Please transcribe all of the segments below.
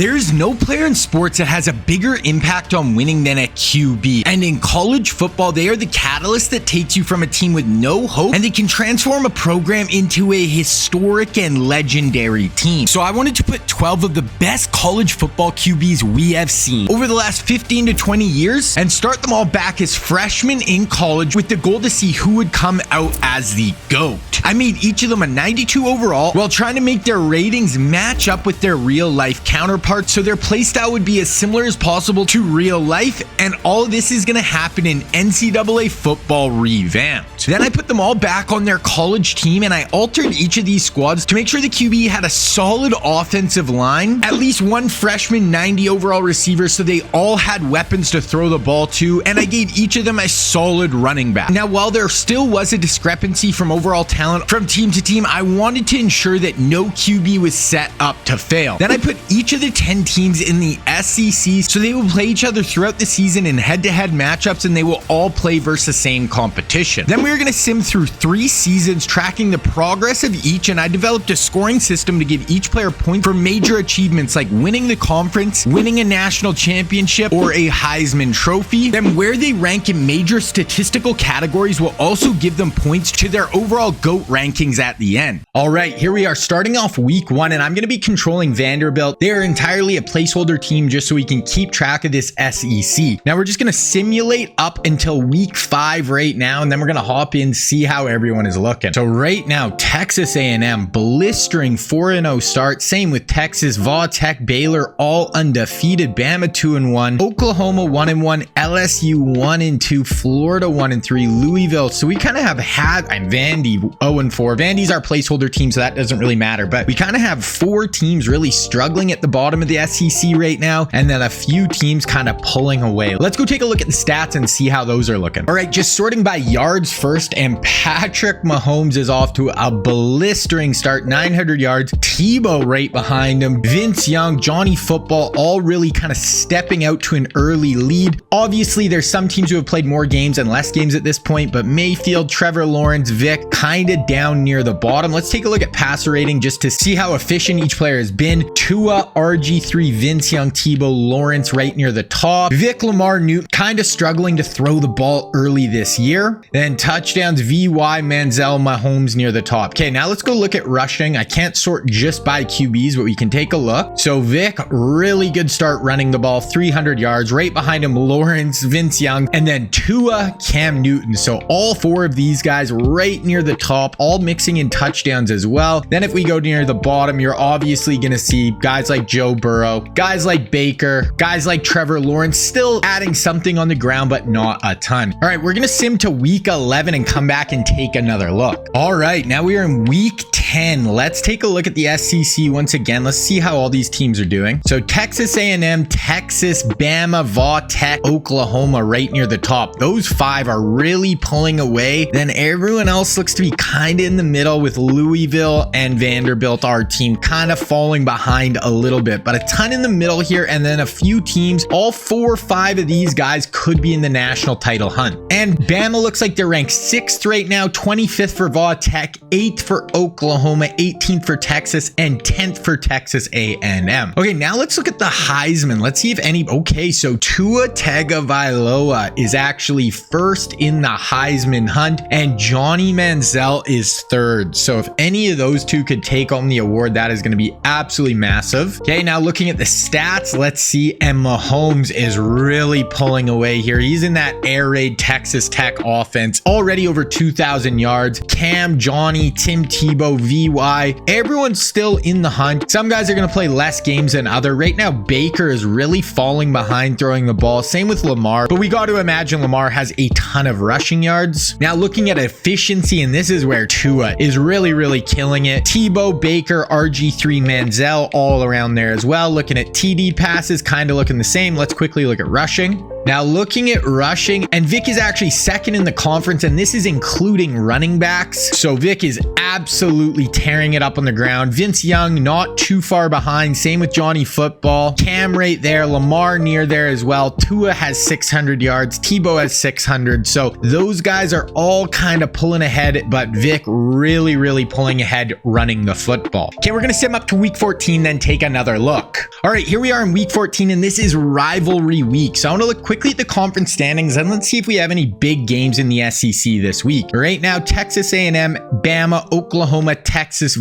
There's no player in sports that has a bigger impact on winning than a QB. And in college football, they are the catalyst that takes you from a team with no hope, and they can transform a program into a historic and legendary team. So I wanted to put 12 of the best college football QBs we have seen over the last 15 to 20 years and start them all back as freshmen in college with the goal to see who would come out as the GOAT. I made each of them a 92 overall while trying to make their ratings match up with their real life counterparts so their playstyle would be as similar as possible to real life, and all of this is going to happen in NCAA Football Revamped. Then I put them all back on their college team and I altered each of these squads to make sure the QB had a solid offensive line, at least one freshman 90 overall receiver so they all had weapons to throw the ball to, and I gave each of them a solid running back. Now, while there still was a discrepancy from overall talent from team to team, I wanted to ensure that no QB was set up to fail. Then I put each of the 10 teams in the SEC so they will play each other throughout the season in head-to-head matchups, and they will all play versus the same competition. Then we were going to sim through 3 seasons tracking the progress of each, and I developed a scoring system to give each player points for major achievements like winning the conference, winning a national championship, or a Heisman Trophy. Then where they rank in major statistical categories will also give them points to their overall GOAT rankings at the end. All right, here we are starting off week 1, and I'm going to be controlling Vanderbilt. They are entirely a placeholder team just so we can keep track of this SEC. Now we're just going to simulate up until week 5 right now, and then we're going to hop in, see how everyone is looking. So right now, Texas A&M, blistering 4-0 start. Same with Texas, Va Tech, Baylor, all undefeated. Bama 2-1, Oklahoma 1-1, LSU 1-2, Florida 1-3, Louisville. So we kind of have had, Vandy 0-4. Vandy's our placeholder team, so that doesn't really matter. But we kind of have 4 teams really struggling at the bottom of the SEC right now, and then a few teams kind of pulling away. Let's go take a look at the stats and see how those are looking. All right, just sorting by yards first, and Patrick Mahomes is off to a blistering start, 900 yards. Tebow right behind him. Vince Young, Johnny Football, all really kind of stepping out to an early lead. Obviously, there's some teams who have played more games and less games at this point, but Mayfield, Trevor Lawrence, Vic, kind of down near the bottom. Let's take a look at passer rating just to see how efficient each player has been. Tua, RG3, Vince Young, Tebow, Lawrence right near the top. Vic, Lamar, Newton kind of struggling to throw the ball early this year. Then touchdowns, VY, Manziel, Mahomes near the top. Okay, now let's go look at rushing. I can't sort just by QBs, but we can take a look. So Vic, really good start running the ball, 300 yards. Right behind him, Lawrence, Vince Young, and then Tua, Cam Newton. So all 4 of these guys right near the top, all mixing in touchdowns as well. Then if we go near the bottom, you're obviously going to see guys like Joe Burrow, guys like Baker, guys like Trevor Lawrence, still adding something on the ground, but not a ton. All right, we're going to sim to week 11 and come back and take another look. All right, now we are in week 10. Let's take a look at the SEC once again. Let's see how all these teams are doing. So Texas A&M, Texas, Bama, Va Tech, Oklahoma right near the top. Those 5 are really pulling away. Then everyone else looks to be kind of in the middle, with Louisville and Vanderbilt, our team, kind of falling behind a little bit, but a ton in the middle here, and then a few teams. All 4 or 5 of these guys could be in the national title hunt. And Bama looks like they're ranked 6th right now, 25th for Va Tech, 8th for Oklahoma, 18th for Texas, and 10th for Texas A&M. Okay, now let's look at the Heisman. Let's see if any... Okay, so Tua Tagovailoa is actually 1st in the Heisman hunt, and Johnny Manziel is 3rd. So if any of those 2 could take home the award, that is going to be absolutely massive. Okay, now looking at the stats, let's see. And Mahomes is really pulling away here. He's in that air raid Texas Tech offense, already over 2,000 yards. Cam, Johnny, Tim Tebow, VY, everyone's still in the hunt. Some guys are going to play less games than other. Right now, Baker is really falling behind throwing the ball. Same with Lamar, but we got to imagine Lamar has a ton of rushing yards. Now looking at efficiency, and this is where Tua is really killing it. Tebow, Baker, RG3, Manziel, all around there as well. Looking at TD passes, kind of looking the same. Let's quickly look at rushing. Now looking at rushing, and Vic is actually second in the conference, and this is including running backs. So Vic is absolutely tearing it up on the ground. Vince Young not too far behind. Same with Johnny Football. Cam right there. Lamar near there as well. Tua has 600 yards. Tebow has 600. So those guys are all kind of pulling ahead, but Vic really pulling ahead running the football. Okay, we're going to step up to week 14, then take another look. All right, here we are in week 14, and this is rivalry week. So I want to look quickly at the conference standings, and let's see if we have any big games in the SEC this week. Right now, Texas A&M, Bama, Oklahoma, Texas,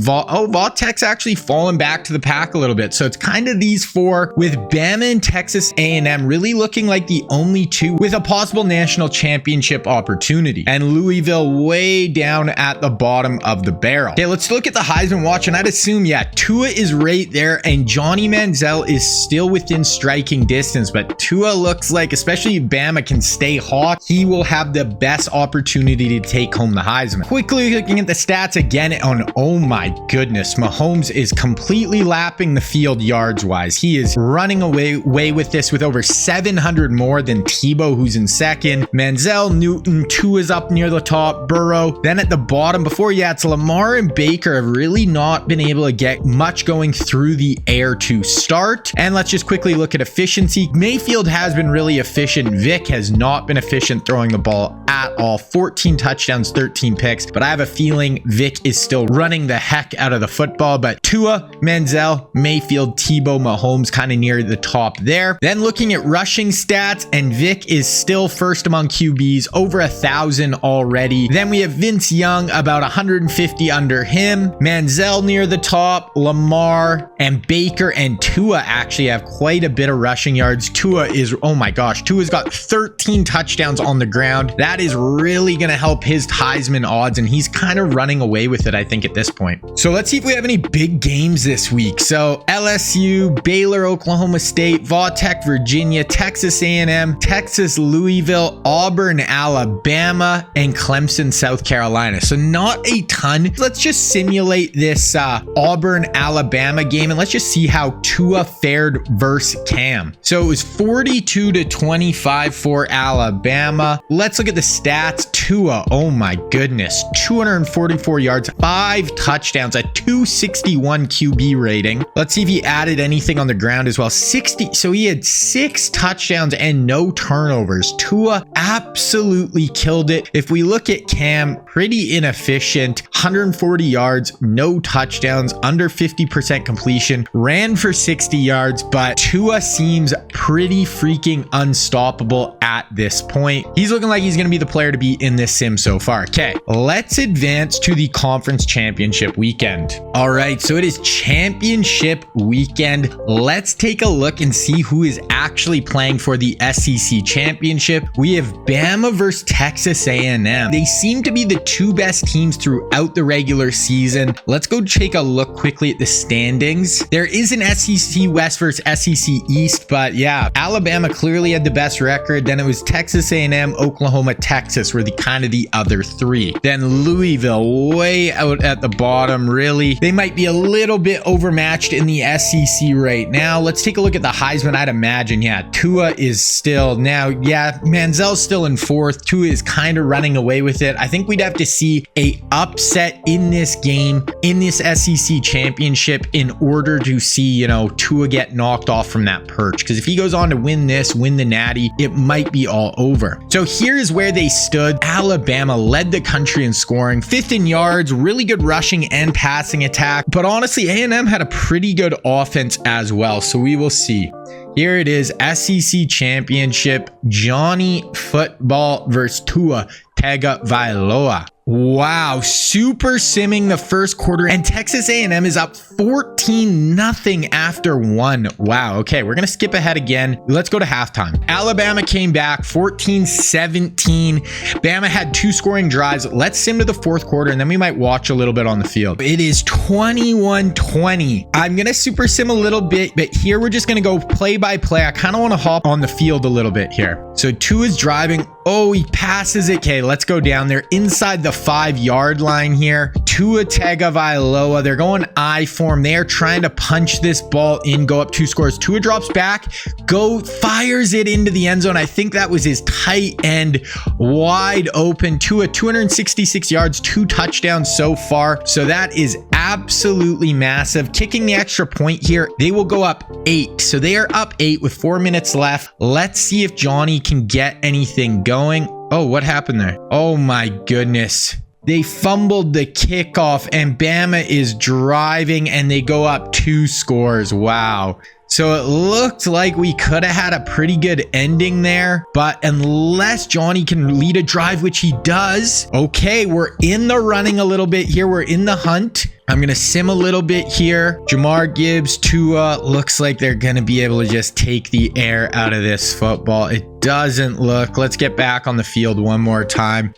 Tech's actually fallen back to the pack a little bit. So it's kind of these four, with Bama and Texas A&M really looking like the only two with a possible national championship opportunity, and Louisville way down at the bottom of the barrel. Okay, let's look at the Heisman watch, and I'd assume, yeah, Tua is right there, and Johnny Manziel is still within striking distance, but Tua looks like, especially if Bama can stay hot, he will have the best opportunity to take home the Heisman. Quickly looking at the stats again on, oh my goodness, Mahomes is completely lapping the field yards wise. He is running away with this with over 700 more than Tebow, who's in second. Manziel, Newton, Tua's up near the top, Burrow. Then at the bottom, before, yeah, it's Lamar and Baker have really not been able to get much going through the air to start. And let's just quickly look at efficiency. Mayfield has been really efficient. Vic has not been efficient throwing the ball at all. 14 touchdowns, 13 picks, but I have a feeling Vic is still running the heck out of the football. But Tua, Manziel, Mayfield, Tebow, Mahomes kind of near the top there. Then looking at rushing stats, and Vic is still first among QBs, over 1,000 already. Then we have Vince Young, about 150 under him. Manziel near the top. Lamar and Baker and Tua actually have quite a bit of rushing yards. Tua is, oh my gosh, Tua's got 13 touchdowns on the ground. That is really going to help his Heisman odds, and he's kind of running away with it, I think, at this point. So let's see if we have any big games this week. So LSU, Baylor, Oklahoma State, Tech, Virginia, Texas A&M, Texas, Louisville, Auburn, Alabama, and Clemson, South Carolina. So not a ton. Let's just simulate this Auburn, Alabama game, and let's just see how Tua fared versus Cam. So it was 42-25 for Alabama. Let's look at the stats. Tua, oh my goodness, 244 yards, 5 touchdowns, a 261 QB rating. Let's see if he added anything on the ground as well. 60, so he had 6 touchdowns and no turnovers. Tua absolutely killed it. If we look at Cam, pretty inefficient, 140 yards, no touchdowns, under 50% completion, ran for 60 yards, but Tua seems pretty freaking unstoppable at this point. He's looking like he's going to be the player to beat in this sim so far. Okay, let's advance to the conference championship weekend. All right, so it is championship weekend. Let's take a look and see who is actually playing for the SEC championship. We have Bama versus Texas A&M. They seem to be the two best teams throughout the regular season. Let's go take a look quickly at the standings. There is an SEC West versus SEC East, but yeah, Alabama clearly had the best record. Then it was Texas A&M, Oklahoma, Texas were the kind of the other three. Then Louisville way out at the bottom. Really, they might be a little bit overmatched in the SEC right now. Let's take a look at the Heisman. I'd imagine, yeah, Tua is still now, yeah, Manziel's still in fourth. Tua is kind of running away with it. I think we'd have to see a upset in this game, in this SEC championship, in order to see, you know, Tua get knocked off from that perch. Because if he goes on to win this, win the Natty, it might be all over. So here is where they stood. Alabama led the country in scoring, 5th in yards, really good rushing and passing attack. But honestly, A&M had a pretty good offense as well. So we will see. Here it is, SEC championship, Johnny Football versus Tua Tagovailoa. Wow, super simming the first quarter, and Texas A&M is up 14-0 after 1. Wow, okay, we're gonna skip ahead again. Let's go to halftime. Alabama came back 14-17. Bama had 2 scoring drives. Let's sim to the fourth quarter, and then we might watch a little bit on the field. It is 21-20. I'm gonna super sim a little bit, but here we're just gonna go play by play. I kind of want to hop on the field a little bit here. So Tua is driving. Oh, he passes it. Okay, let's go down there inside the 5-yard line here. Tua Tua Tagovailoa. They're going I form. They're trying to punch this ball in, go up 2 scores. Tua drops back, fires it into the end zone. I think that was his tight end wide open. Tua, 266 yards, 2 touchdowns so far. So that is absolutely massive. Kicking the extra point here, they will go up 8. So they are up 8 with 4 minutes left. Let's see if Johnny can get anything going. Oh, what happened there? Oh my goodness. They fumbled the kickoff and Bama is driving and they go up 2 scores. Wow. So it looked like we could have had a pretty good ending there, but unless Johnny can lead a drive, which he does, okay, we're in the running a little bit here. We're in the hunt. I'm going to sim a little bit here. Jamar Gibbs, Tua, looks like they're going to be able to just take the air out of this football. It doesn't look. Let's get back on the field one more time.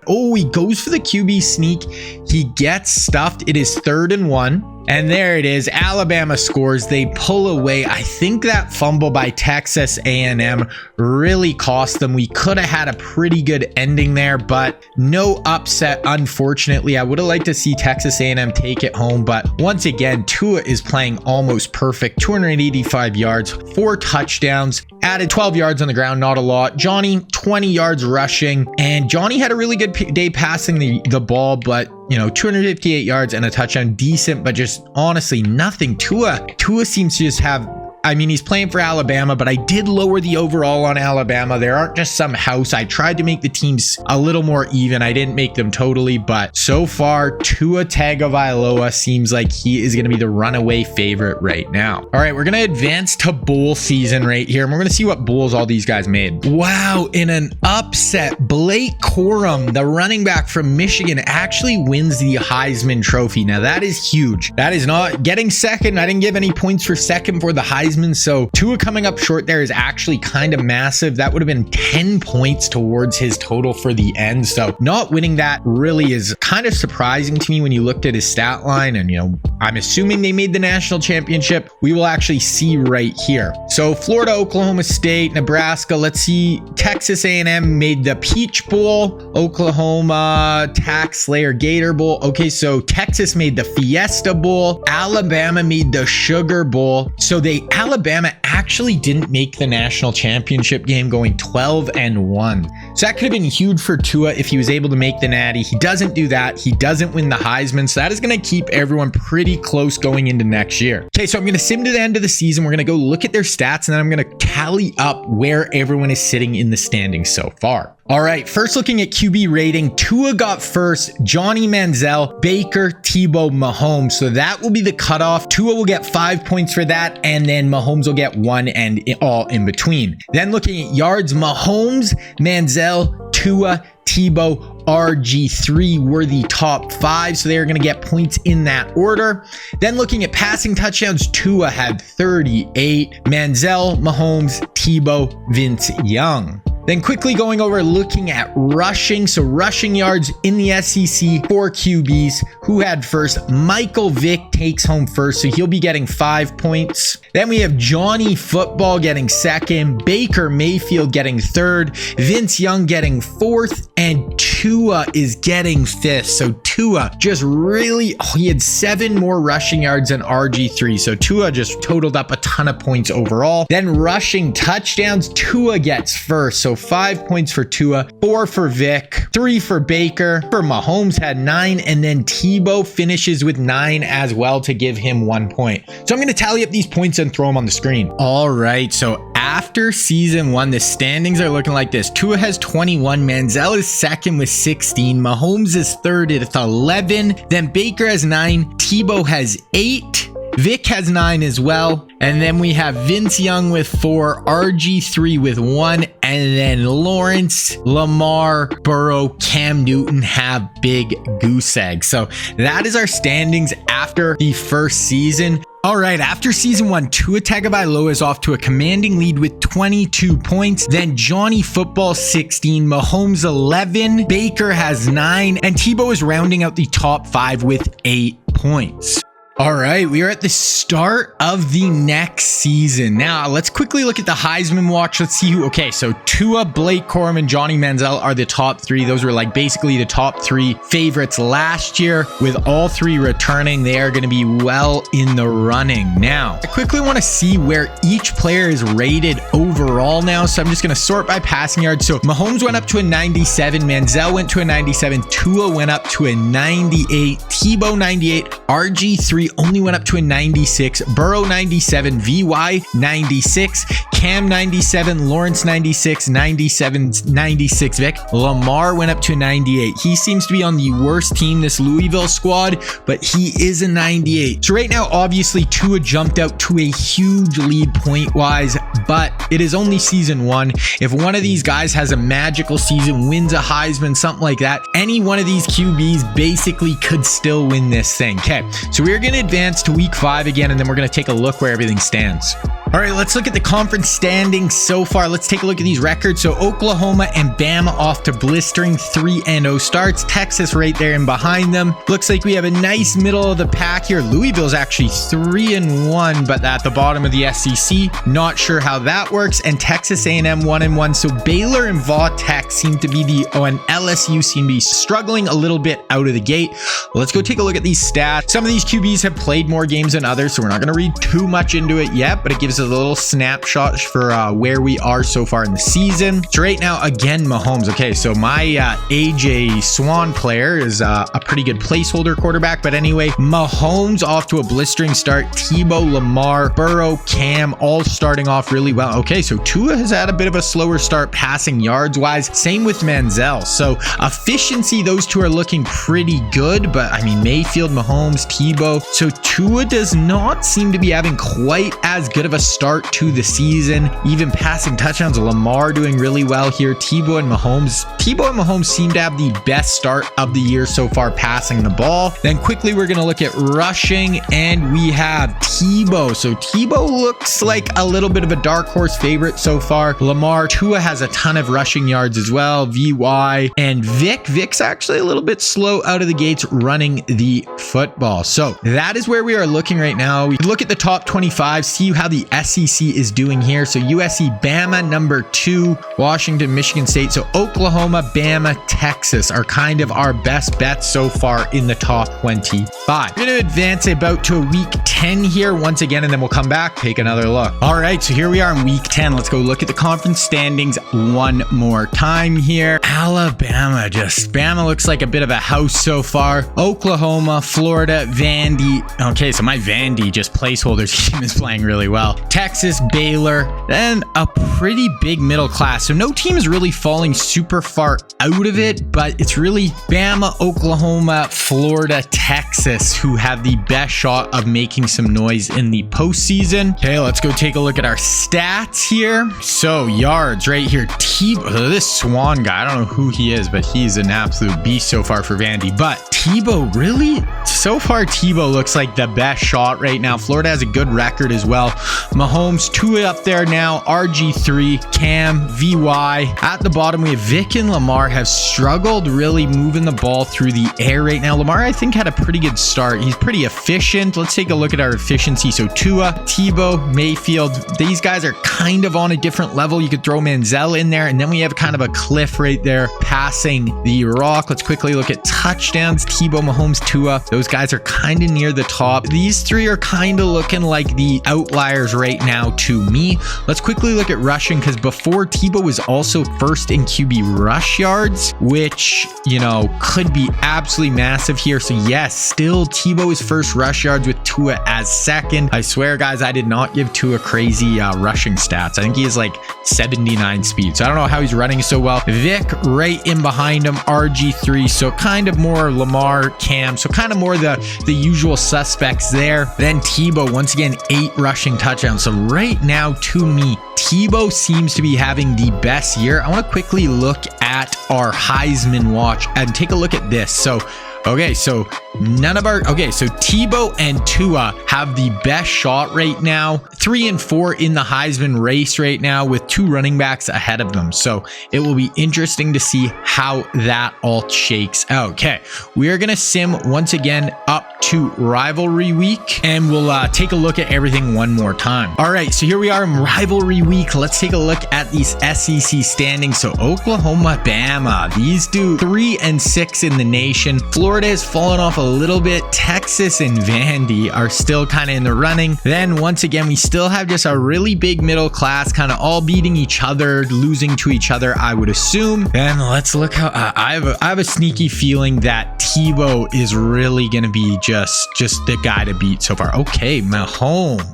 Oh, he goes for the QB sneak. He gets stuffed. It is 3rd and 1. And there it is. Alabama scores. They pull away. I think that fumble by Texas A&M really cost them. We could have had a pretty good ending there, but no upset, unfortunately. I would have liked to see Texas A&M take it home, but once again, Tua is playing almost perfect. 285 yards, 4 touchdowns, added 12 yards on the ground, not a lot. Johnny, 20 yards rushing, and Johnny had a really good day passing the ball, but 258 yards and a touchdown, decent, but just honestly nothing. Tua seems to just have, I mean, he's playing for Alabama, but I did lower the overall on Alabama. There aren't just some house. I tried to make the teams a little more even. I didn't make them totally, but so far, Tua Tagovailoa seems like he is going to be the runaway favorite right now. All right, we're going to advance to bowl season right here, and we're going to see what bowls all these guys made. Wow, in an upset, Blake Corum, the running back from Michigan, actually wins the Heisman Trophy. Now, that is huge. That is not getting second. I didn't give any points for second for the Heisman. So Tua coming up short there is actually kind of massive. That would have been 10 points towards his total for the end. So not winning that really is kind of surprising to me when you looked at his stat line. And, I'm assuming they made the national championship. We will actually see right here. So Florida, Oklahoma State, Nebraska. Let's see. Texas A&M made the Peach Bowl. Oklahoma, Tax Slayer Gator Bowl. Okay, so Texas made the Fiesta Bowl. Alabama made the Sugar Bowl. So Alabama actually didn't make the national championship game, going 12 and 1. So that could have been huge for Tua if he was able to make the Natty. He doesn't do that. He doesn't win the Heisman. So that is going to keep everyone pretty close going into next year. Okay, so I'm going to sim to the end of the season. We're going to go look at their stats, and then I'm going to tally up where everyone is sitting in the standings so far. All right, first looking at QB rating, Tua got first, Johnny Manziel, Baker, Tebow, Mahomes. So that will be the cutoff. Tua will get 5 points for that, and then Mahomes will get 1 and all in between. Then looking at yards, Mahomes, Manziel, Tua, Tebow, RG3 were the top 5, so they're going to get points in that order. Then looking at passing touchdowns, Tua had 38, Manziel, Mahomes, Tebow, Vince Young. Then quickly going over looking at rushing. So rushing yards in the SEC for QBs. Who had first? Michael Vick takes home first, so he'll be getting 5 points. Then we have Johnny Football getting second, Baker Mayfield getting third, Vince Young getting fourth, and Tua is getting fifth. So Tua just really, he had 7 more rushing yards than RG3. So Tua just totaled up a ton of points overall. Then rushing touchdowns, Tua gets first. So 5 points for Tua, 4 for Vic, 3 for Baker. For Mahomes had 9, and then Tebow finishes with 9 as well to give him 1 point. So I'm going to tally up these points and throw them on the screen. All right, so after season 1, the standings are looking like this. Tua has 21, Manziel is second with 16, Mahomes is third at 11, then Baker has 9, Tebow has 8, Vic has 9 as well. And then we have Vince Young with 4, RG3 with 1, and then Lawrence, Lamar, Burrow, Cam Newton have big goose eggs. So that is our standings after the first season. All right, after season 1, Tua Tagovailoa is off to a commanding lead with 22 points. Then Johnny Football 16, Mahomes 11, Baker has 9, and Tebow is rounding out the top 5 with 8 points. All right, we are at the start of the next season. Now, let's quickly look at the Heisman watch. Let's see who. Okay, so Tua, Blake Corum, and Johnny Manziel are the top three. Those were like basically the top three favorites last year. With all three returning, they are going to be well in the running. Now, I quickly want to see where each player is rated overall now. So I'm just going to sort by passing yards. So Mahomes went up to a 97. Manziel went to a 97. Tua went up to a 98. Tebow 98. RG3 only went up to a 96. Burrow 97. VY 96. Cam 97. Lawrence 96. 97 96. Vic. Lamar went up to a 98. He seems to be on the worst team, this Louisville squad, but he is a 98. So right now, obviously, Tua jumped out to a huge lead point wise, but it is only season one. If one of these guys has a magical season, wins a Heisman, something like that, any one of these QBs basically could still win this thing. Okay, so we're going to advance to week 5 again, and then we're going to take a look where everything stands. All right, let's look at the conference standings so far. Let's take a look at these records. So Oklahoma and Bama off to blistering 3-0 starts. Texas right there and behind them. Looks like we have a nice middle of the pack here. Louisville's actually 3-1, but at the bottom of the SEC. Not sure how that works. And Texas A&M 1-1. So Baylor and Vautech seem to be and LSU seem to be struggling a little bit out of the gate. Let's go take a look at these stats. Some of these QBs have played more games than others, so we're not going to read too much into it yet, but it gives us a little snapshot for where we are so far in the season. So right now, again, Mahomes. Okay, so my AJ Swan player is a pretty good placeholder quarterback, but anyway, Mahomes off to a blistering start. Tebow, Lamar, Burrow, Cam, all starting off really well. Okay, so Tua has had a bit of a slower start passing yards wise. Same with Manziel. So efficiency, those two are looking pretty good, but I mean, Mayfield, Mahomes, Tebow. So Tua does not seem to be having quite as good of a start to the season. Even passing touchdowns, Lamar doing really well here. Tebow and Mahomes seem to have the best start of the year so far passing the ball. Then quickly we're going to look at rushing, and we have Tebow. So Tebow looks like a little bit of a dark horse favorite so far. Lamar, Tua has a ton of rushing yards as well. VY and Vic's actually a little bit slow out of the gates running the football. So that is where we are looking right now. We look at the top 25, see how the SEC is doing here. So USC, Bama, number 2, Washington, Michigan State. So Oklahoma, Bama, Texas are kind of our best bets so far in the top 25. We're going to advance about to week 10 here once again, and then we'll come back, take another look. All right, so here we are in week 10. Let's go look at the conference standings one more time here. Bama looks like a bit of a house so far. Oklahoma, Florida, Vandy. Okay, so my Vandy just placeholders team is playing really well. Texas, Baylor, and a pretty big middle class. So no team is really falling super far out of it, but it's really Bama, Oklahoma, Florida, Texas who have the best shot of making some noise in the postseason. Okay, let's go take a look at our stats here. So yards right here. This Swan guy, I don't know who he is, but he's an absolute beast so far for Vandy. But Tebow, really? So far, Tebow looks like the best shot right now. Florida has a good record as well. Mahomes, Tua up there now. RG3, Cam, VY. At the bottom, we have Vic and Lamar have struggled really moving the ball through the air right now. Lamar, I think, had a pretty good start. He's pretty efficient. Let's take a look at our efficiency. So Tua, Tebow, Mayfield, these guys are kind of on a different level. You could throw Manziel in there, and then we have kind of a cliff right there passing the rock. Let's quickly look at touchdowns. Tebow, Mahomes, Tua. Those guys are kind of near the top. These three are kind of looking like the outliers right now to me. Let's quickly look at rushing, because before Tebow was also first in QB rush yards, which, you know, could be absolutely massive here. So yes, still Tebow is first rush yards with Tua as second. I swear, guys, I did not give Tua crazy rushing stats. I think he has like 79 speed. So I don't know how he's running so well. Vic right in behind him, RG3. So kind of more Lamar, Cam. So kind of more the usual suspects there. Then Tebow, once again, 8 rushing touchdowns. So right now, to me, Tebow seems to be having the best year. I want to quickly look at our Heisman watch and take a look at this. So okay, so Okay, so Tebow and Tua have the best shot right now, 3 and 4 in the Heisman race right now, with 2 running backs ahead of them. So it will be interesting to see how that all shakes out. Okay, we are going to sim once again up to rivalry week, and we'll take a look at everything one more time. All right, so here we are in rivalry week. Let's take a look at these SEC standings. So Oklahoma, Bama, these do 3 and 6 in the nation. Florida has fallen off a little bit. Texas and Vandy are still kind of in the running. Then once again, we still have just a really big middle class, kind of all beating each other, losing to each other, I would assume. And let's look how I have a sneaky feeling that Tebow is really going to be just the guy to beat so far. Okay, Mahomes.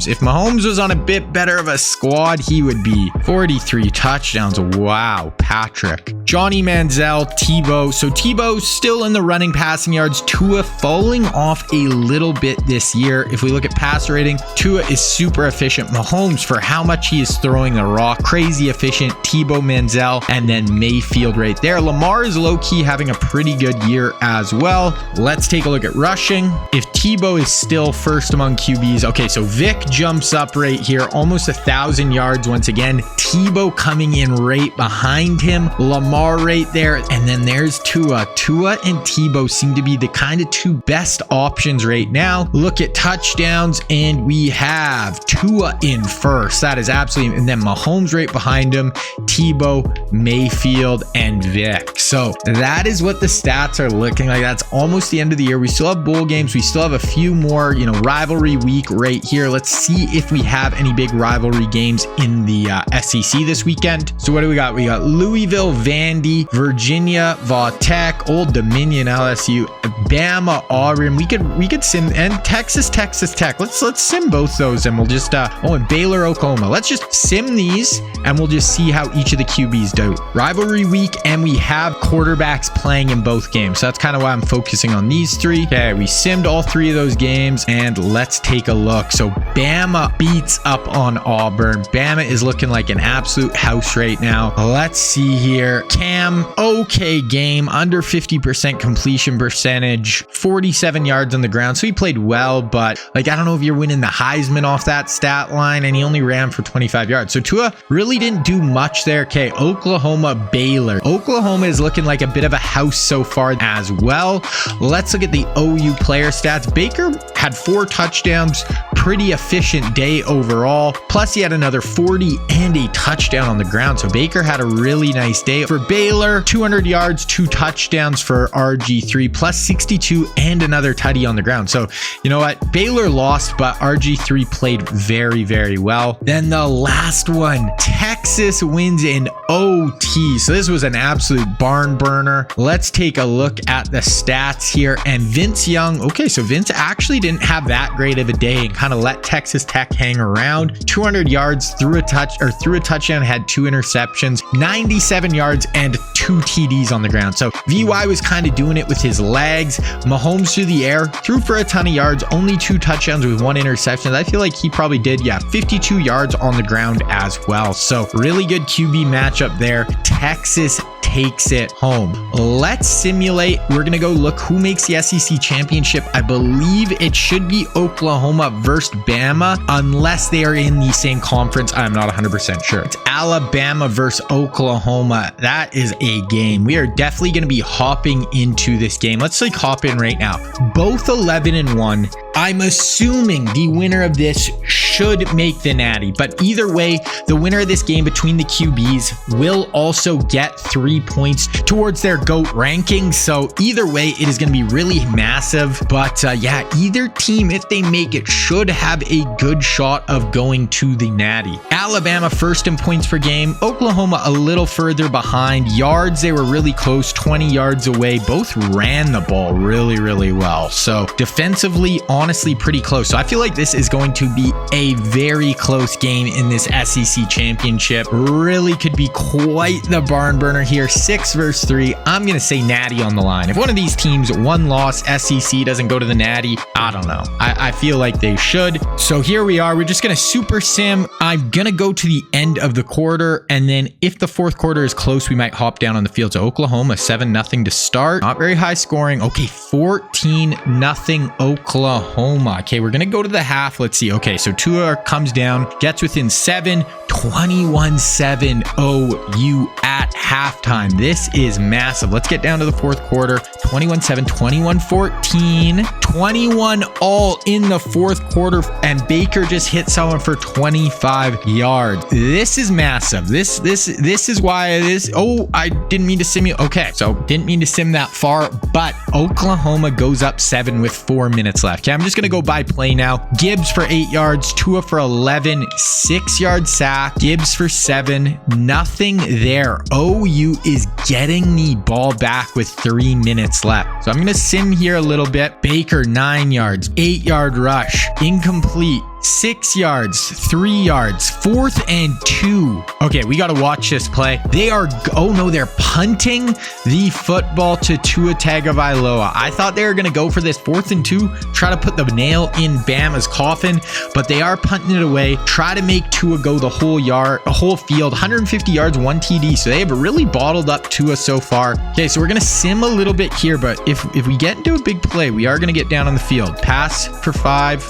If Mahomes was on a bit better of a squad, he would be 43 touchdowns. Wow, Patrick. Johnny Manziel, Tebow. So Tebow's still in the running passing yards. Tua falling off a little bit this year. If we look at passer rating, Tua is super efficient. Mahomes, for how much he is throwing the rock, crazy efficient. Tebow, Manziel, and then Mayfield right there. Lamar is low-key having a pretty good year as well. Let's take a look at rushing. If Tebow is still first among QBs, okay, so Vic jumps up right here, almost 1,000 yards once again. Tebow coming in right behind him. Lamar right there, and then there's Tua. Tua and Tebow seem to be the kind of 2 best options right now. Look at touchdowns, and we have Tua in first. That is absolutely, and then Mahomes right behind him, Tebow, Mayfield, and Vic. So that is what the stats are looking like. That's almost the end of the year. We still have bowl games. We still have a few more, rivalry week right here. Let's see if we have any big rivalry games in the SEC this weekend. So what do we got? We got Louisville, Vandy, Virginia, Tech, Old Dominion, LSU, Bama, Auburn. We could sim, and Texas Tech. Let's sim both those, and we'll just and Baylor, Oklahoma. Let's just sim these, and we'll just see how each of the QBs do. Rivalry week, and we have quarterbacks playing in both games. So that's kind of why I'm focusing on these 3. Okay, we simmed all 3 of those games, and let's take a look. So Bama beats up on Auburn. Bama is looking like an absolute house right now. Let's see here. Cam, okay game, under 50% completion percentage, 47 yards on the ground. So he played well, but I don't know if you're winning the Heisman off that stat line, and he only ran for 25 yards. So Tua really didn't do much there. Okay, Oklahoma, Baylor. Oklahoma is looking like a bit of a house so far as well. Let's look at the OU player stats. Baker had 4 touchdowns, pretty efficient day overall. Plus he had another 40 and a touchdown on the ground. So Baker had a really nice day. For Baylor, 200 yards, 2 touchdowns for RG3, plus 62 and another tutty on the ground. So you know what? Baylor lost, but RG3 played very, very well. Then the last one, Texas wins in OT. So this was an absolute barn burner. Let's take a look at the stats here. And Vince Young, okay, so Vince actually didn't have that great of a day and kind of let Texas Tech hang around. 200 yards, threw a touchdown, had 2 interceptions, 97 yards, and 2 TDs on the ground. So VY was kind of doing it with his legs. Mahomes through the air, threw for a ton of yards, only 2 touchdowns with 1 interception. I feel like he probably did, 52 yards on the ground as well. So really good QB matchup there. Texas takes it home. Let's simulate. We're going to go look who makes the SEC championship. I believe it should be Oklahoma versus Bama, unless they are in the same conference. I'm not 100% sure. It's Alabama versus Oklahoma. That is a game. We are definitely going to be hopping into this game. Let's hop in right now. Both 11-1. I'm assuming the winner of this should make the Natty, but either way, the winner of this game between the QBs will also get 3 points towards their GOAT ranking. So either way, it is going to be really massive. But either team, if they make it, should have a good shot of going to the Natty. Alabama first in points per game. Oklahoma a little further behind. Yards, they were really close, 20 yards away. Both ran the ball really, really well. So defensively, on honestly pretty close. So I feel like this is going to be a very close game in this SEC championship. Really could be quite the barn burner here. 6 versus 3. I'm going to say Natty on the line. If one of these teams, one loss, SEC doesn't go to the Natty, I don't know. I feel like they should. So here we are. We're just going to super sim. I'm going to go to the end of the quarter. And then if the fourth quarter is close, we might hop down on the field. So Oklahoma 7-0 to start. Not very high scoring. Okay, 14-0 Oklahoma. Okay, we're going to go to the half. Let's see. Okay, so Tua comes down, gets within 7, 21-7 OU at halftime. This is massive. Let's get down to the fourth quarter. 21-7, 21-14, 21 all in the fourth quarter, and Baker just hit someone for 25 yards. This is massive. This is why it is. Oh, I didn't mean to sim you. Okay, so didn't mean to sim that far, but Oklahoma goes up 7 with 4 minutes left. Okay, I'm just gonna go by play now. Gibbs for 8 yards, Tua for 11, 6-yard sack, Gibbs for 7, nothing there. OU is getting the ball back with 3 minutes left. So I'm gonna sim here a little bit. Baker 9 yards, 8-yard rush, incomplete. 6 yards, 3 yards, 4th and 2. Okay, we got to watch this play. They are, oh no, they're punting the football to Tua Tagovailoa. I thought they were going to go for this 4th and 2, try to put the nail in Bama's coffin, but they are punting it away, try to make Tua go the whole field, 150 yards, 1 TD. So they have really bottled up Tua so far. Okay, so we're going to sim a little bit here, but if we get into a big play, we are going to get down on the field. Pass for 5.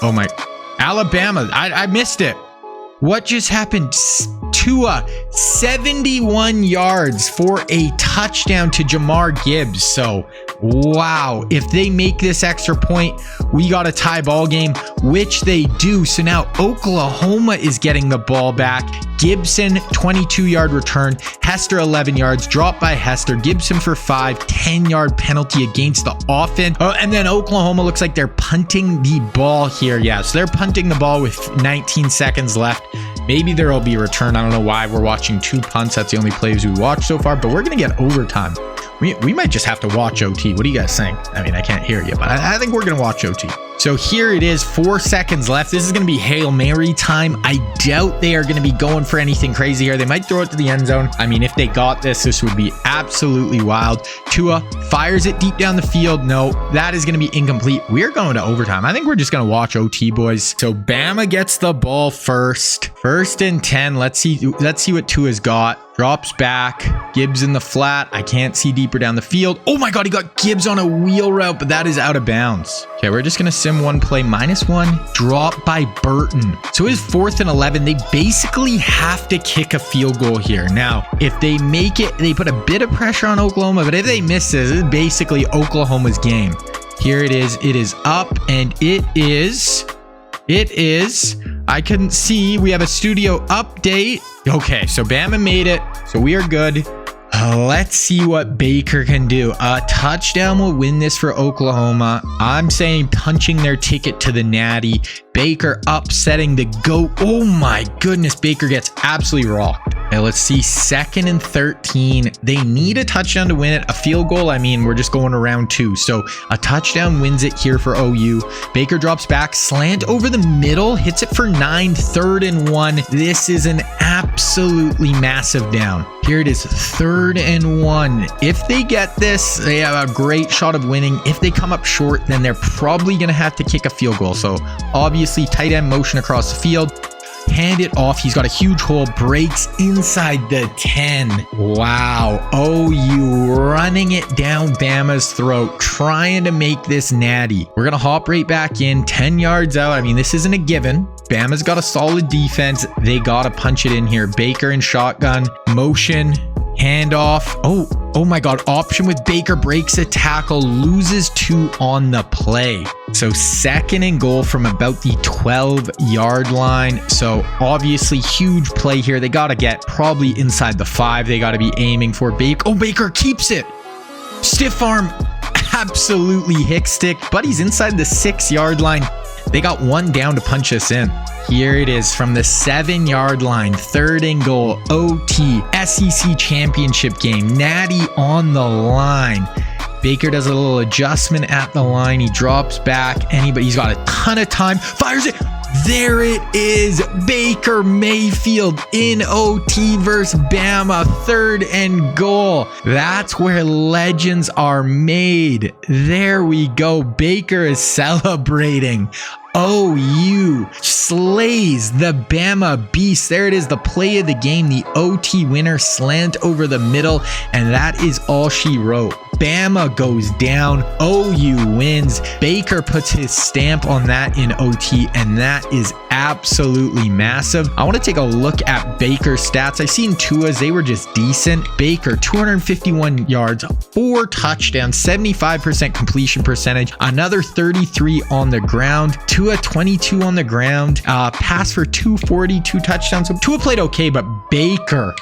Oh my... Alabama, I missed it. What just happened? Tua, 71 yards for a touchdown to Jamar Gibbs. So, wow. If they make this extra point, we got a tie ball game, which they do. So now Oklahoma is getting the ball back. Gibson, 22-yard return. Hester, 11 yards. Dropped by Hester. Gibson for 5. 10-yard penalty against the offense. Oh, and then Oklahoma looks like they're punting the ball here. Yeah, so they're punting the ball with 19 seconds left. Maybe there will be a return. I don't know why we're watching 2 punts. That's the only plays we watched so far, but we're going to get overtime. We might just have to watch OT. What do you guys think? I mean, I can't hear you, but I think we're going to watch OT. So here it is, 4 seconds left. This is going to be Hail Mary time. I doubt they are going to be going for anything crazy here. They might throw it to the end zone. I mean, if they got this would be absolutely wild. Tua fires it deep down the field. No, that is going to be incomplete. We're going to overtime. I think we're just going to watch OT, boys. So Bama gets the ball first. 1st and 10. Let's see what Tua's got. Drops back. Gibbs in the flat. I can't see deeper down the field. Oh my God, he got Gibbs on a wheel route, but that is out of bounds. Okay, we're just going to sim one play. -1. Drop by Burton. So his 4th and 11. They basically have to kick a field goal here. Now, if they make it, they put a bit of pressure on Oklahoma, but if they miss this is basically Oklahoma's game. Here it is. It is up, and it is... I couldn't see. We have a studio update. Okay, so Bama made it. So we are good. Let's see what Baker can do. A touchdown will win this for Oklahoma. I'm saying punching their ticket to the Natty. Baker upsetting the GOAT. Oh my goodness, Baker gets absolutely rocked. Okay, let's see, 2nd and 13. They need a touchdown to win it. A field goal, I mean, we're just going to round 2. So a touchdown wins it here for OU. Baker drops back, slant over the middle, hits it for 9, 3rd and 1. This is an absolutely massive down. Here it is, 3rd and 1. If they get this, they have a great shot of winning. If they come up short, then they're probably going to have to kick a field goal. So obviously tight end motion across the field. Hand it off. He's got a huge hole. Breaks inside the 10. Wow. OU running it down Bama's throat, trying to make this Natty. We're going to hop right back in. 10 yards out. I mean, this isn't a given. Bama's got a solid defense. They got to punch it in here. Baker in shotgun. Motion. Handoff. Oh my God. Option with Baker, breaks a tackle, loses 2 on the play. So 2nd and goal from about the 12-yard line. So obviously huge play here. They got to get probably inside the 5. They got to be aiming for Baker. Oh, Baker keeps it. Stiff arm. Absolutely hick stick, but he's inside the 6-yard line. They got 1 down to punch us in. Here it is from the 7-yard line, 3rd and goal, OT, SEC championship game, Natty on the line. Baker does a little adjustment at the line. He drops back. He's got a ton of time. Fires it. There it is. Baker Mayfield in OT versus Bama. 3rd and goal. That's where legends are made. There we go. Baker is celebrating. OU slays the Bama Beast. There it is, the play of the game, the OT winner, slant over the middle, and that is all she wrote. Bama goes down, OU wins. Baker puts his stamp on that in OT, and that is absolutely massive. I want to take a look at Baker's stats. I seen Tua's, they were just decent. Baker, 251 yards, 4 touchdowns, 75% completion percentage, another 33 on the ground. Tua, 22 on the ground, pass for 240, 2 touchdowns. So Tua played okay, but Baker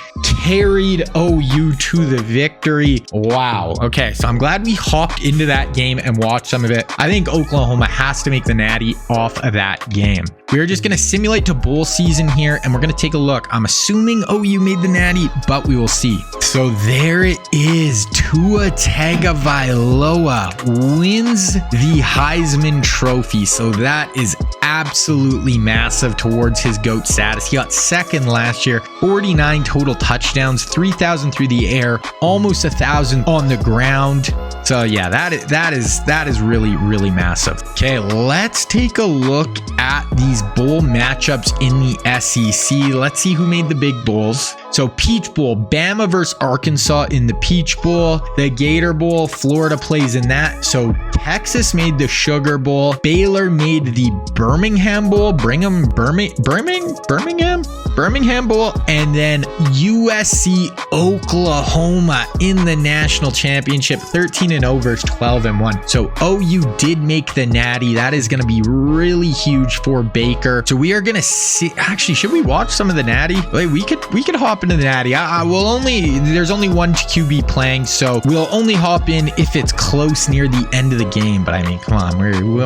carried OU to the victory. Wow. Okay, so I'm glad we hopped into that game and watched some of it. I think Oklahoma has to make the natty off of that game. We're just going to simulate to bowl season here, and we're going to take a look. I'm assuming OU made the natty, but we will see. So there it is. Tua Tagovailoa wins the Heisman Trophy. So that is absolutely massive towards his GOAT status. He got 2nd last year, 49 total touchdowns, 3,000 through the air, almost 1,000 on the ground. So yeah, that is really, really massive. Okay, let's take a look at these bowl matchups in the SEC. Let's see who made the big bowls. So Peach Bowl, Bama versus Arkansas in the Peach Bowl. The Gator Bowl, Florida plays in that. So Texas made the Sugar Bowl. Baylor made the Birmingham Bowl. Birmingham Bowl. And then USC Oklahoma in the national championship, 13-0 versus 12-1. So OU did make the natty. That is going to be really huge for Baker. So we are going to see. Actually, should we watch some of the natty? Wait, we could hop into the natty. There's only one QB playing, so we'll only hop in if it's close near the end of the game. But I mean, come on,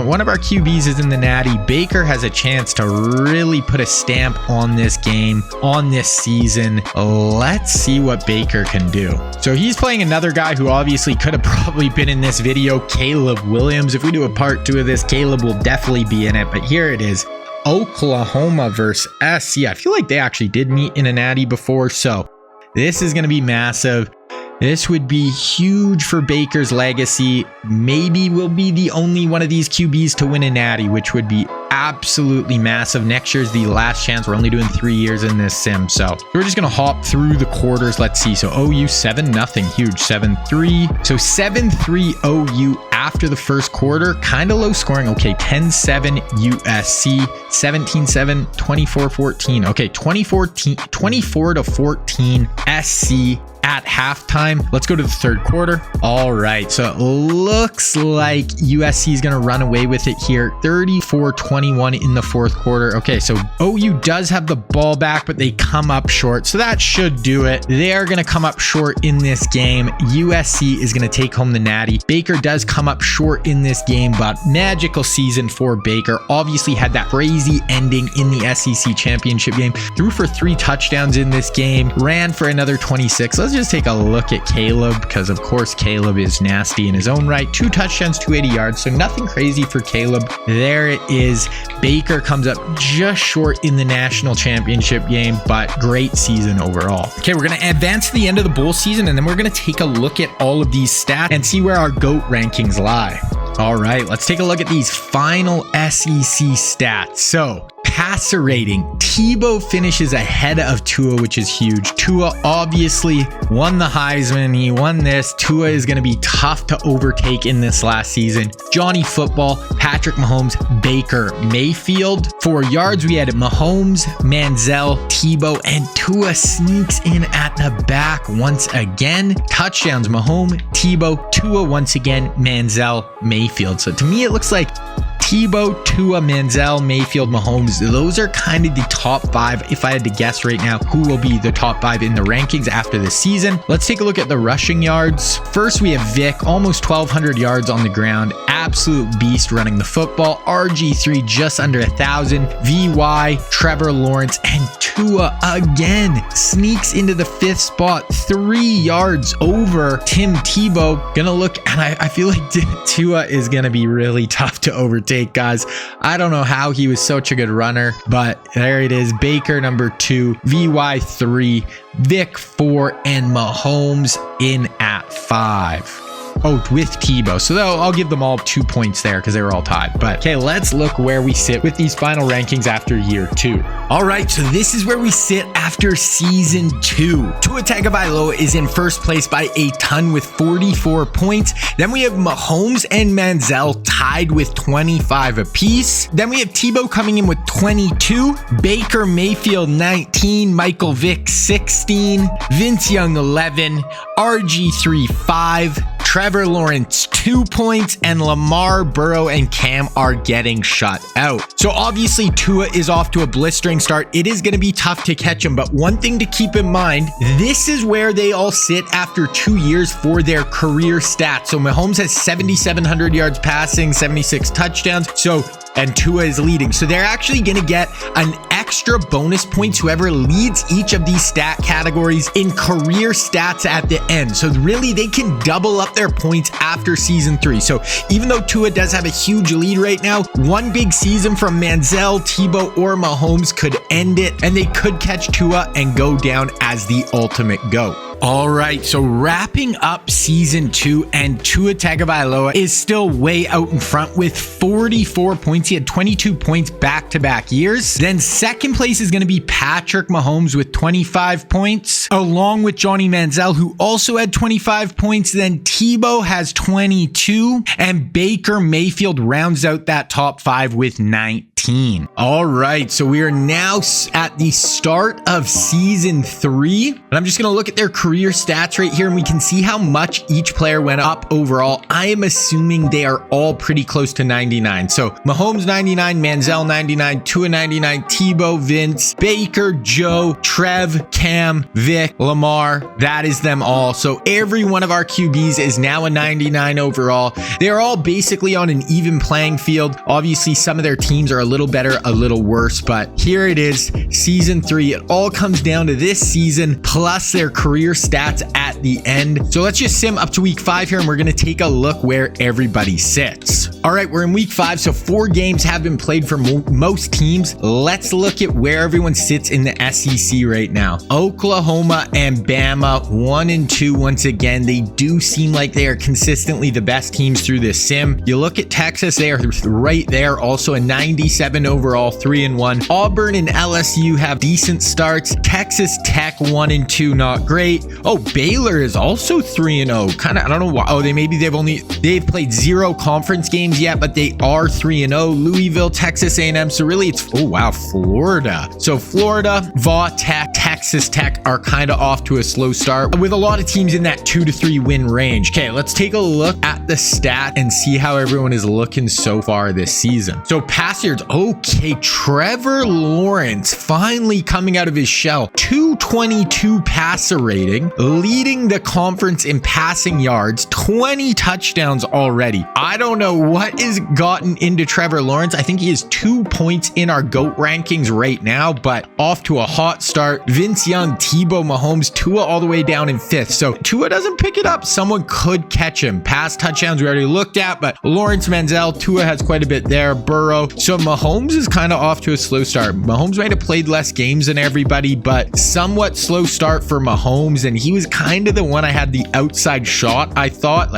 one of our QBs is in the natty. Baker has a chance to really put a stamp on this game, on this season. Let's see what Baker can do. So he's playing another guy who obviously could have probably been in this video, Caleb Williams. If we do a part 2 of this, Caleb will definitely be in it, but here it is. Oklahoma versus SC. I feel like they actually did meet in a natty before, so this is going to be massive. This would be huge for Baker's legacy. Maybe we'll be the only one of these QBs to win a natty, which would be absolutely massive. Next year's the last chance. We're only doing 3 years in this sim, so we're just gonna hop through the quarters. Let's see. So OU 7-0, huge. 7-3. So 7-3 OU after the first quarter. Kind of low scoring. Okay, 10-7 USC, 17-7, 24-14. Okay, 24-14 SC. At halftime. Let's go to the third quarter. All right, so it looks like USC is going to run away with it here. 34-21 in the fourth quarter. Okay, so OU does have the ball back, but they come up short. So that should do it. They are going to come up short in this game. USC is going to take home the natty. Baker does come up short in this game, but magical season for Baker. Obviously had that crazy ending in the SEC championship game. Threw for 3 touchdowns in this game. Ran for another 26. Let's just take a look at Caleb, because of course Caleb is nasty in his own right. 2 touchdowns, 280 yards, so nothing crazy for Caleb. There it is. Baker comes up just short in the national championship game, but great season overall. Okay, we're going to advance to the end of the bowl season, and then we're going to take a look at all of these stats and see where our GOAT rankings lie. All right, let's take a look at these final SEC stats. So passer rating, Tebow finishes ahead of Tua, which is huge. Tua obviously won the Heisman. He won this. Tua is going to be tough to overtake in this last season. Johnny Football, Patrick Mahomes, Baker Mayfield. For yards, we had Mahomes, Manziel, Tebow, and Tua sneaks in at the back once again. Touchdowns, Mahomes, Tebow, Tua once again, Manziel, Mayfield. So to me, it looks like Tebow, Tua, Manziel, Mayfield, Mahomes. Those are kind of the top 5 if I had to guess right now who will be the top 5 in the rankings after the season. Let's take a look at the rushing yards. First, we have Vic, almost 1,200 yards on the ground. Absolute beast running the football. RG3 just under 1,000. VY, Trevor Lawrence, and Tua again sneaks into the 5th spot, 3 yards over Tim Tebow. Gonna look, and I feel like Tua is gonna be really tough to overtake, guys. I don't know how he was such a good runner, but there it is. Baker number 2, VY 3, Vic 4, and Mahomes in at 5. Oh, with Tebow. So I'll give them all 2 points there because they were all tied. But okay, let's look where we sit with these final rankings after year 2. All right, so this is where we sit after season 2. Tua Tagovailoa is in first place by a ton with 44 points. Then we have Mahomes and Manziel tied with 25 apiece. Then we have Tebow coming in with 22, Baker Mayfield 19, Michael Vick 16, Vince Young 11, RG3 5, Trevor Lawrence 2 points, and Lamar, Burrow, and Cam are getting shut out. So obviously Tua is off to a blistering start. It is going to be tough to catch him, but one thing to keep in mind, this is where they all sit after 2 years for their career stats. So Mahomes has 7,700 yards passing, 76 touchdowns. And Tua is leading. So they're actually going to get an extra bonus points whoever leads each of these stat categories in career stats at the end. So really they can double up their points after season 3. So even though Tua does have a huge lead right now, one big season from Manziel, Tebow, or Mahomes could end it, and they could catch Tua and go down as the ultimate GOAT. All right, so wrapping up season 2, and Tua Tagovailoa is still way out in front with 44 points. He had 22 points back-to-back years. Then second place is going to be Patrick Mahomes with 25 points, along with Johnny Manziel, who also had 25 points. Then Tebow has 22, and Baker Mayfield rounds out that top 5 with 19. All right, so we are now at the start of season 3, and I'm just going to look at their career stats right here, and we can see how much each player went up overall. I am assuming they are all pretty close to 99. So Mahomes 99, Manziel 99, Tua 99, Tebow, Vince, Baker, Joe, Trev, Cam, Vic, Lamar. That is them all. So every one of our QBs is now a 99 overall. They're all basically on an even playing field. Obviously, some of their teams are a little better, a little worse, but here it is, season 3. It all comes down to this season plus their career stats at the end. So let's just sim up to week 5 here, and we're going to take a look where everybody sits. All right, we're in week 5, so 4 games have been played for most teams. Let's look at where everyone sits in the SEC right now. Oklahoma and Bama 1 and 2. Once again, they do seem like they are consistently the best teams through this sim. You look at Texas, they are right there, also a 97 overall, 3 and 1. Auburn and LSU have decent starts. Texas Tech 1 and 2, not great. Oh, Baylor is also 3 and 0. Kind of, I don't know why. Oh, they've played 0 conference games yet, but they are 3 and 0. Louisville, Texas A&M. So really, it's Florida. So Florida, Va Tech, Texas Tech are kind of off to a slow start with a lot of teams in that 2 to 3 win range. Okay, let's take a look at the stat and see how everyone is looking so far this season. So pass yards. Okay, Trevor Lawrence finally coming out of his shell. 222 passer rating, leading the conference in passing yards, 20 touchdowns already. I don't know what has gotten into Trevor Lawrence. I think he is 2 points in our GOAT rankings right now, but off to a hot start. Vince Young, Tebow, Mahomes, Tua all the way down in 5th. So Tua doesn't pick it up, someone could catch him. Pass touchdowns we already looked at, but Lawrence, Manziel, Tua has quite a bit there. Burrow. So Mahomes is kind of off to a slow start. Mahomes might have played less games than everybody, but somewhat slow start for Mahomes, and he was kind of the one I had the outside shot. I thought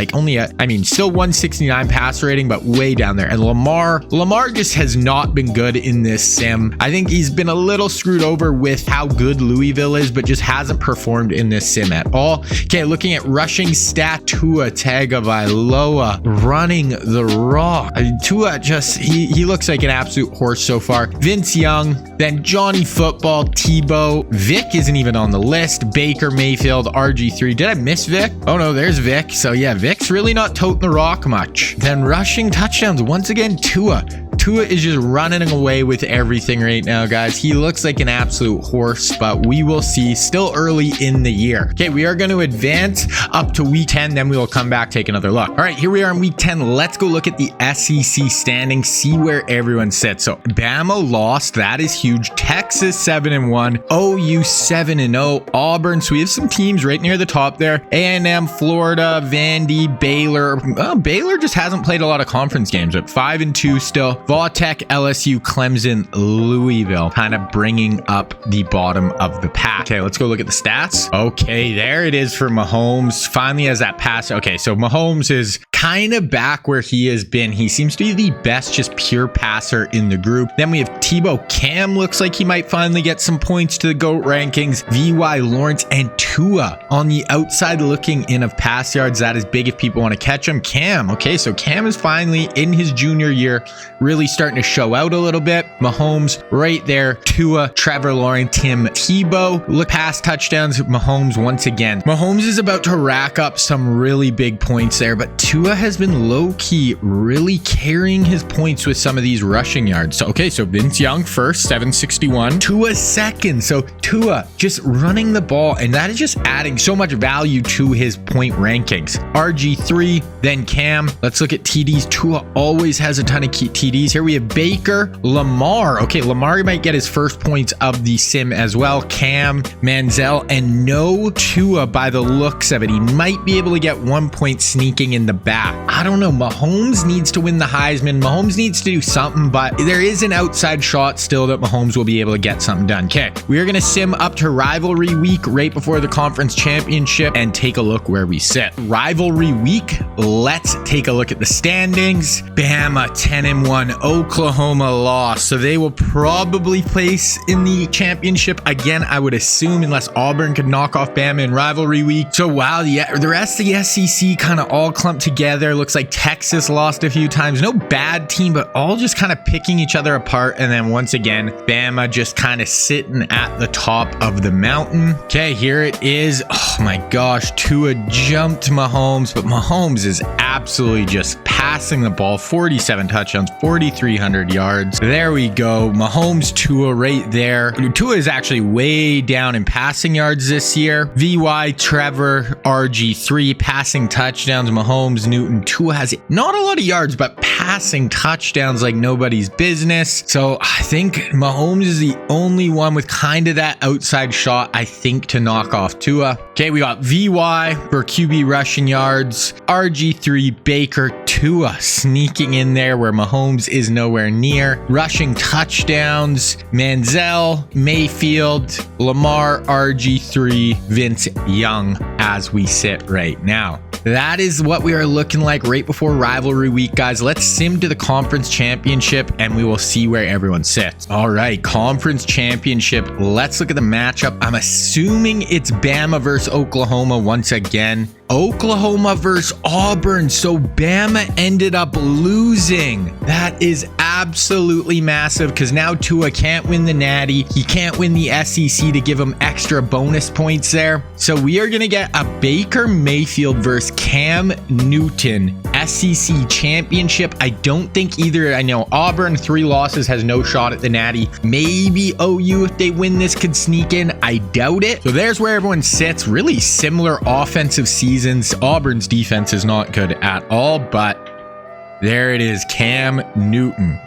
still 169 pass rating, but way down there. And Lamar just has not been good in this sim. I think he's been a little screwed over with how good Louisville is, but just hasn't performed in this sim at all. Okay, looking at rushing stat, Tua Tagovailoa running the rock. Tua he looks like an absolute horse so far. Vince Young, then Johnny Football, Tebow. Vic isn't even on the list. Baker Mayfield, RG3. Did I miss Vic? Oh no, there's Vic. So yeah, Vic's really not toting the rock much. Then rushing touchdowns, once again, Tua. Tua is just running away with everything right now, guys. He looks like an absolute horse, but we will see. Still early in the year. Okay, we are going to advance up to week 10, then we will come back, take another look. All right, here we are in week 10. Let's go look at the SEC standings, see where everyone sits. So Bama lost. That is huge. Texas 7-1, OU 7-0, Auburn. So we have some teams right near the top there. A&M, Florida, Vandy, Baylor. Baylor just hasn't played a lot of conference games, but 5-2 still. Vautech, LSU, Clemson, Louisville, kind of bringing up the bottom of the pack. Okay, let's go look at the stats. Okay, there it is for Mahomes. Finally has that pass. Okay, so Mahomes is kind of back where he has been. He seems to be the best just pure passer in the group. Then we have Tebow. Cam looks like he might finally get some points to the GOAT rankings. VY, Lawrence, and Tua on the outside looking in of pass yards. That is big if people want to catch him. Cam. Okay, so Cam is finally in his junior year, really starting to show out a little bit. Mahomes right there. Tua, Trevor Lawrence, Tim Tebow. Look past touchdowns. Mahomes once again. Mahomes is about to rack up some really big points there, but Tua has been low-key really carrying his points with some of these rushing yards. So, okay, so Vince Young first, 761. Tua second. So Tua just running the ball, and that is just adding so much value to his point rankings. RG3, then Cam. Let's look at TDs. Tua always has a ton of key TDs. Here we have Baker, Lamar. Okay, Lamar might get his first points of the sim as well. Cam, Manziel, and no Tua by the looks of it. He might be able to get 1 point sneaking in the back. I don't know. Mahomes needs to win the Heisman. Mahomes needs to do something, but there is an outside shot still that Mahomes will be able to get something done. Okay, we are going to sim up to rivalry week right before the conference championship and take a look where we sit. Rivalry week, let's take a look at the standings. Bama 10-1, Oklahoma lost, so they will probably place in the championship again, I would assume, unless Auburn could knock off Bama in rivalry week. So wow, the rest of the SEC kind of all clumped together. Looks like Texas lost a few times. No bad team, but all just kind of picking each other apart. And then once again, Bama just kind of sitting at the top of the mountain. Okay, here it is. Oh my gosh, Tua jumped Mahomes, but Mahomes is absolutely just passing the ball. 47 touchdowns, 4,300 yards. There we go. Mahomes, Tua right there. Tua is actually way down in passing yards this year. VY, Trevor, RG3, passing touchdowns. Mahomes, Newton, Tua has not a lot of yards, but passing touchdowns like nobody's business. So I think Mahomes is the only one with kind of that outside shot, I think, to knock off Tua. Okay, we got VY for QB rushing yards, RG3, Baker, Tua sneaking in there where Mahomes is nowhere near. Rushing touchdowns, Manziel, Mayfield, Lamar, RG3, Vince Young as we sit right now. That is what we are looking like right before rivalry week, guys. Let's sim to the conference championship and we will see where everyone sits. All right, conference championship. Let's look at the matchup. I'm assuming it's Bama versus Oklahoma once again. Oklahoma versus Auburn. So Bama ended up losing. That is absolutely massive because now Tua can't win the Natty. He can't win the SEC to give him extra bonus points there. So we are going to get a Baker Mayfield versus Cam Newton SEC championship. I don't think either. I know Auburn, 3 losses, has no shot at the Natty. Maybe OU, if they win this, could sneak in. I doubt it. So there's where everyone sits. Really similar offensive seasons. Auburn's defense is not good at all, but there it is, Cam Newton.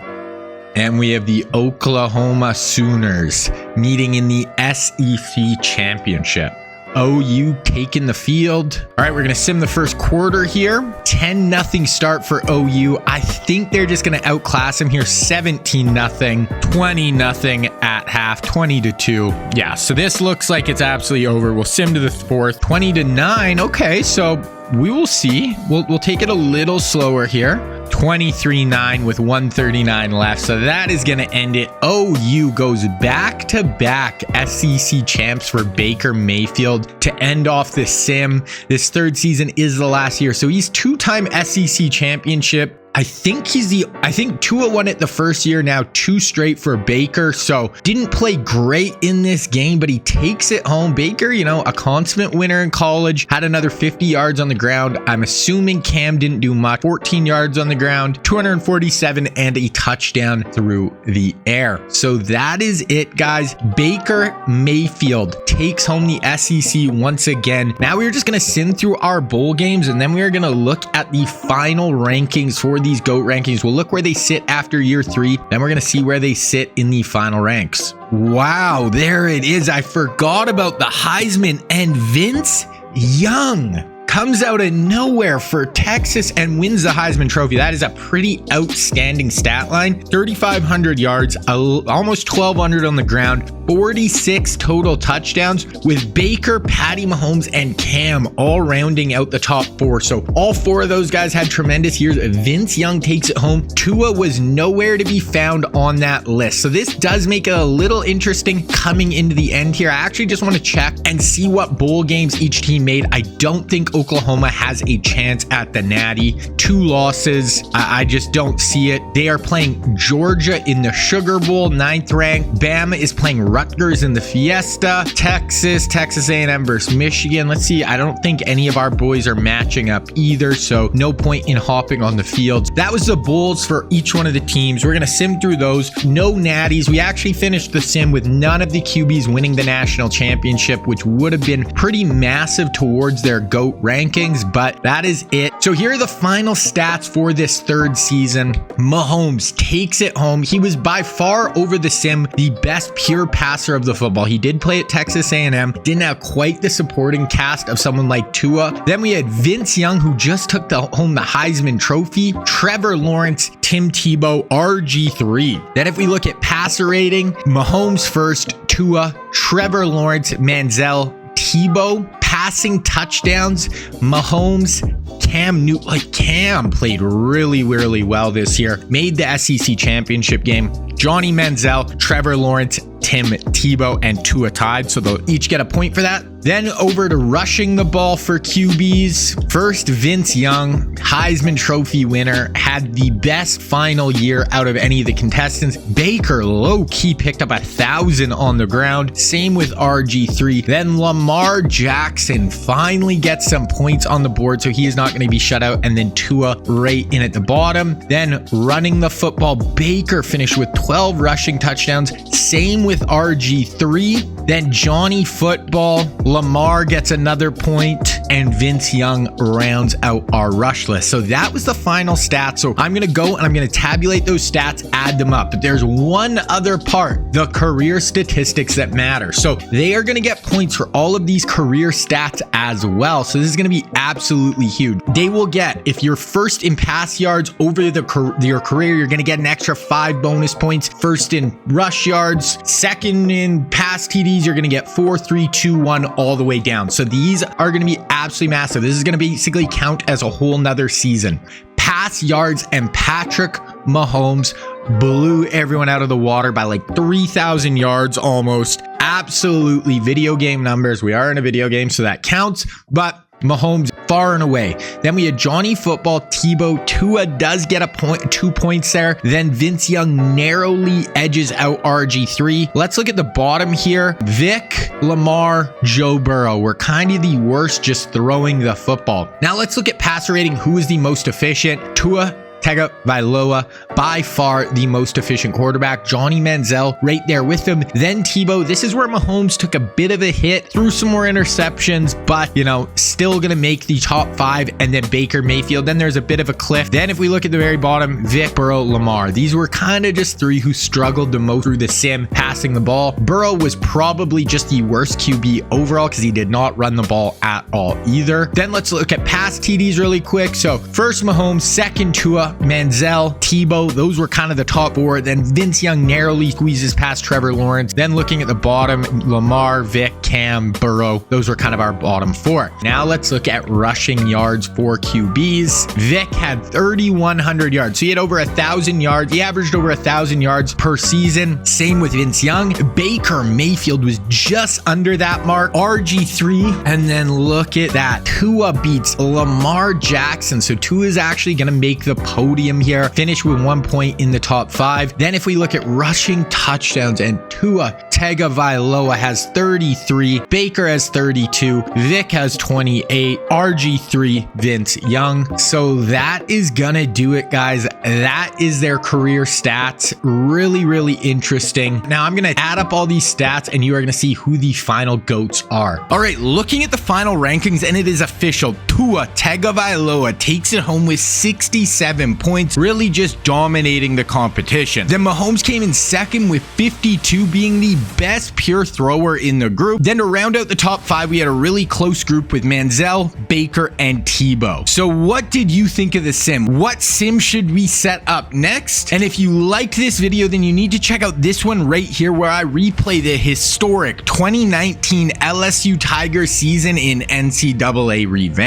And we have the Oklahoma Sooners meeting in the SEC championship. OU taking the field. All right, we're going to sim the first quarter here. 10-0 start for OU. I think they're just going to outclass him here. 17-0, 20-0 at half, 20-2. Yeah, so this looks like it's absolutely over. We'll sim to the fourth, 20-9. Okay, so we will see. We'll take it a little slower here. 23-9 with 139 left. So that is going to end it. OU goes back-to-back SEC champs for Baker Mayfield to end off this sim. This third season is the last year. So he's 2-time SEC championship I think Tua won it the first year, now 2 straight for Baker. So didn't play great in this game, but he takes it home. Baker, a consummate winner in college, had another 50 yards on the ground. I'm assuming Cam didn't do much. 14 yards on the ground, 247, and a touchdown through the air. So that is it, guys. Baker Mayfield takes home the SEC once again. Now we're just going to sim through our bowl games, and then we're going to look at the final rankings for these GOAT rankings. We'll look where they sit after year 3. Then we're going to see where they sit in the final ranks. Wow, there it is. I forgot about the Heisman, and Vince Young comes out of nowhere for Texas and wins the Heisman Trophy. That is a pretty outstanding stat line. 3,500 yards, almost 1,200 on the ground, 46 total touchdowns, with Baker, Patty Mahomes, and Cam all rounding out the top 4. So all 4 of those guys had tremendous years. Vince Young takes it home. Tua was nowhere to be found on that list. So this does make it a little interesting coming into the end here. I actually just want to check and see what bowl games each team made. I don't think Oklahoma has a chance at the Natty. 2 losses. I just don't see it. They are playing Georgia in the Sugar Bowl, 9th ranked. Bama is playing Rutgers in the Fiesta. Texas A&M versus Michigan. Let's see. I don't think any of our boys are matching up either, so no point in hopping on the field. That was the bowls for each one of the teams. We're going to sim through those. No Natties. We actually finished the sim with none of the QBs winning the national championship, which would have been pretty massive towards their GOAT rankings, but that is it. So here are the final stats for this 3rd season. Mahomes takes it home. He was by far over the sim the best pure passer of the football. He did play at Texas A&M, didn't have quite the supporting cast of someone like Tua. Then we had Vince Young, who just took home the Heisman Trophy, Trevor Lawrence, Tim Tebow, RG3. Then if we look at passer rating, Mahomes first, Tua, Trevor Lawrence, Manziel, Tebow. Passing touchdowns, Mahomes, Cam played really, really well this year. Made the SEC championship game. Johnny Manziel, Trevor Lawrence, Tim Tebow, and Tua tied, so they'll each get a point for that. Then over to rushing the ball for QBs. First, Vince Young, Heisman Trophy winner, had the best final year out of any of the contestants. Baker low-key picked up 1,000 on the ground. Same with RG3. Then Lamar Jackson finally gets some points on the board, so he is not going to be shut out. And then Tua right in at the bottom. Then running the football, Baker finished with 12 rushing touchdowns. Same with RG3. Then Johnny Football, Lamar gets another point, and Vince Young rounds out our rush list. So that was the final stats. So I'm going to go and I'm going to tabulate those stats, add them up. But there's one other part, the career statistics that matter. So they are going to get points for all of these career stats as well. So this is going to be absolutely huge. They will get, if you're first in pass yards over your career, you're going to get an extra 5 bonus points. First in rush yards, second in pass TDs, you're going to get 4, 3, 2, 1, all the way down. So these are going to be absolutely massive. This is going to basically count as a whole nother season. Pass yards, and Patrick Mahomes blew everyone out of the water by like 3,000 yards almost. Absolutely video game numbers. We are in a video game, so that counts, but Mahomes far and away. Then we had Johnny Football, Tebow. Tua does get 2 points there. Then Vince Young narrowly edges out RG3. Let's look at the bottom here. Vic, Lamar, Joe Burrow were kind of the worst just throwing the football. Now let's look at passer rating. Who is the most efficient? Tua Tagovailoa, by far the most efficient quarterback. Johnny Manziel right there with him. Then Tebow. This is where Mahomes took a bit of a hit, threw some more interceptions, but still gonna make the top 5. And then Baker Mayfield. Then there's a bit of a cliff. Then if we look at the very bottom, Vic, Burrow, Lamar. These were kind of just 3 who struggled the most through the sim passing the ball. Burrow was probably just the worst QB overall because he did not run the ball at all either. Then let's look at pass TDs really quick. So first Mahomes, second Tua, Manziel, Tebow, those were kind of the top 4. Then Vince Young narrowly squeezes past Trevor Lawrence. Then looking at the bottom, Lamar, Vic, Cam, Burrow, those were kind of our bottom 4. Now let's look at rushing yards for QBs. Vic had 3,100 yards. So he had over 1,000 yards. He averaged over 1,000 yards per season. Same with Vince Young. Baker Mayfield was just under that mark. RG3. And then look at that. Tua beats Lamar Jackson. So Tua is actually going to make the podium here, finished with 1 point in the top 5. Then if we look at rushing touchdowns, and Tua Tagovailoa has 33, Baker has 32, Vic has 28, RG3 Vince Young. So that is gonna do it, guys. That is their career stats. Really interesting. Now I'm gonna add up all these stats and you are gonna see who the final GOATs are. All right, looking at the final rankings, and it is official. Tua Tagovailoa takes it home with 67 points, really just dominating the competition. Then Mahomes came in second with 52, being the best pure thrower in the group. Then to round out the top 5, we had a really close group with Manziel, Baker, and Tebow. So what did you think of the sim? What sim should we set up next? And if you liked this video, then you need to check out this one right here, where I replay the historic 2019 LSU Tigers season in NCAA Revamped.